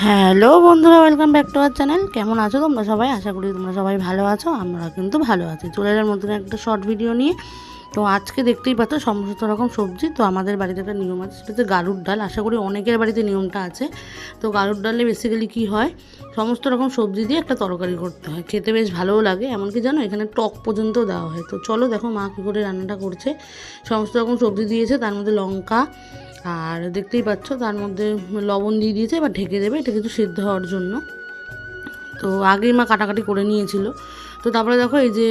Hello বন্ধুরা, welcome back to our channel. কেমন আছো তোমরা সবাই? আশা করি তোমরা সবাই ভালো আছো। আমরা কিন্তু ভালো আছি। চলে এলাম নতুন একটা শর্ট ভিডিও নিয়ে। তো আজকে দেখতেই পাচ্ছ সমস্ত রকম সবজি। তো আমাদের বাড়িতে একটা নিয়ম আছে, সেটা হচ্ছে গাড়ুর ডাল। আশা করি অনেকের বাড়িতে নিয়মটা আছে। তো গাড়ুর ডালে বেসিক্যালি কী হয়, সমস্ত রকম সবজি দিয়ে একটা তরকারি করতে হয়, খেতে বেশ ভালোও লাগে। এমনকি জানো, এখানে টক পর্যন্ত দেওয়া হয়। তো চলো দেখো মা কী করে রান্নাটা করছে। সমস্ত রকম সবজি দিয়েছে, তার মধ্যে লঙ্কা আর দেখতেই পাচ্ছ তার মধ্যে লবণ দিয়ে দিয়েছে। এবার ঢেকে দেবে, এটা কিছু সেদ্ধ হওয়ার জন্য। তো আগেই মা কাটাকাটি করে নিয়েছিল। তো তারপরে দেখো এই যে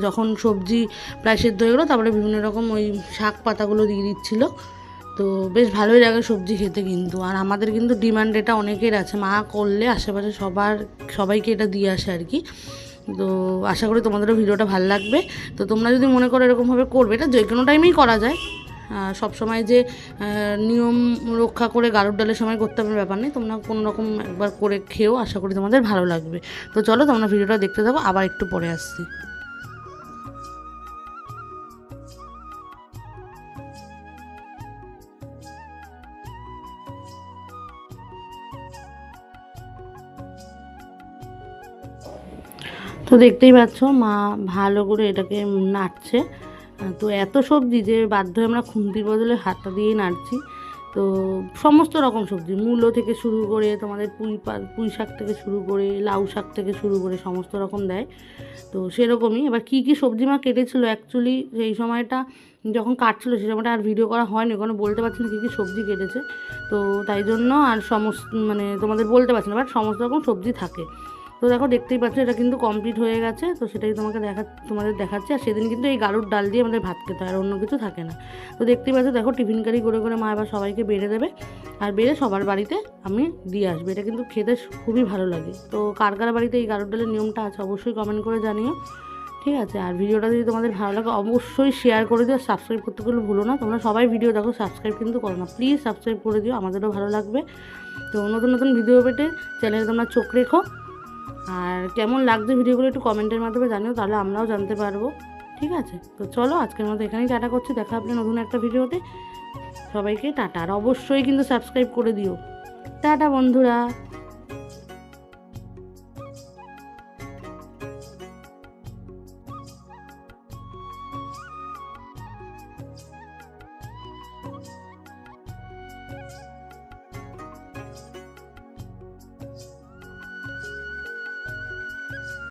যখন সবজি প্রায় সেদ্ধ হয়ে গেলো, তারপরে বিভিন্ন রকম ওই শাক পাতাগুলো দিয়ে দিচ্ছিল। তো বেশ ভালোই লাগে সবজি খেতে কিন্তু। আর আমাদের কিন্তু ডিমান্ড এটা অনেকের আছে, মা করলে আশেপাশে সবাইকে এটা দিয়ে আসে আর কি। তো আশা করি তোমাদেরও ভিডিওটা ভালো লাগবে। তো তোমরা যদি মনে করো এরকমভাবে করবে, এটা যে কোনো টাইমেই করা যায়। সব সময় যে নিয়ম রক্ষা করে গাড়ুর ডালের সময় করতে হবে ব্যাপার নেই। তোমরা কোনো রকম একবার করে খেয়েও, আশা করি তোমাদের ভালো লাগবে। তো চলো তোমরা ভিডিওটা দেখতে থাকো, আবার একটু পরে আসছি। তো দেখতেই পাচ্ছ মা ভালো করে এটাকে নাড়ছে। তো এত সবজি যে বাধ্য হয়ে আমরা খুন্তির বদলে হাতটা দিয়েই নাড়ছি। তো সমস্ত রকম সবজি, মূলো থেকে শুরু করে তোমাদের পুঁই শাক থেকে শুরু করে লাউ শাক থেকে শুরু করে সমস্ত রকম দেয়। তো সেরকমই এবার কী কী সবজি মা কেটেছিল অ্যাকচুয়ালি সেই সময়টা যখন কাটছিল, সেই সময়টা আর ভিডিও করা হয়নি, ওখানে বলতে পারছি না কী কী সবজি কেটেছে। তো তাই জন্য আর মানে তোমাদের বলতে পারছি না, বাট সমস্ত রকম সবজি থাকে। তো দেখো দেখতেই পাচ্ছ এটা কিন্তু কমপ্লিট হয়ে গেছে। তো সেটাই তোমাদের দেখাচ্ছি। আর সেদিন কিন্তু এই গাড়ুর ডাল দিয়ে আমাদের ভাত খেতে হয়, আর অন্য কিছু থাকে না। তো দেখতেই পাচ্ছ দেখো টিফিন কারি করে করে মা এবার সবাইকে বেড়ে দেবে, আর বেড়ে সবার বাড়িতে আমি দিয়ে আসবে। এটা কিন্তু খেতে খুবই ভালো লাগে। তো কার কার বাড়িতে এই গাড়ুর ডালের নিয়মটা আছে অবশ্যই কমেন্ট করে জানিও, ঠিক আছে? আর ভিডিওটা যদি তোমাদের ভালো লাগে অবশ্যই শেয়ার করে দিও, সাবস্ক্রাইব করতে গেলে ভুলো না। তোমরা সবাই ভিডিও দেখো, সাবস্ক্রাইব কিন্তু করো না, প্লিজ সাবস্ক্রাইব করে দিও, আমাদেরও ভালো লাগবে। তো নতুন নতুন ভিডিও পেতে চ্যানেলে তোমরা চোখ রেখো। আর কেমন লাগছে ভিডিওগুলো একটু কমেন্টের মাধ্যমে জানিও, তাহলে আমরাও জানতে পারবো, ঠিক আছে? তো চলো আজকের মতো এখানেই টাটা করছি, দেখা হবে নতুন একটা ভিডিওতে। সবাইকে টাটা, আর অবশ্যই কিন্তু সাবস্ক্রাইব করে দিও। টাটা বন্ধুরা।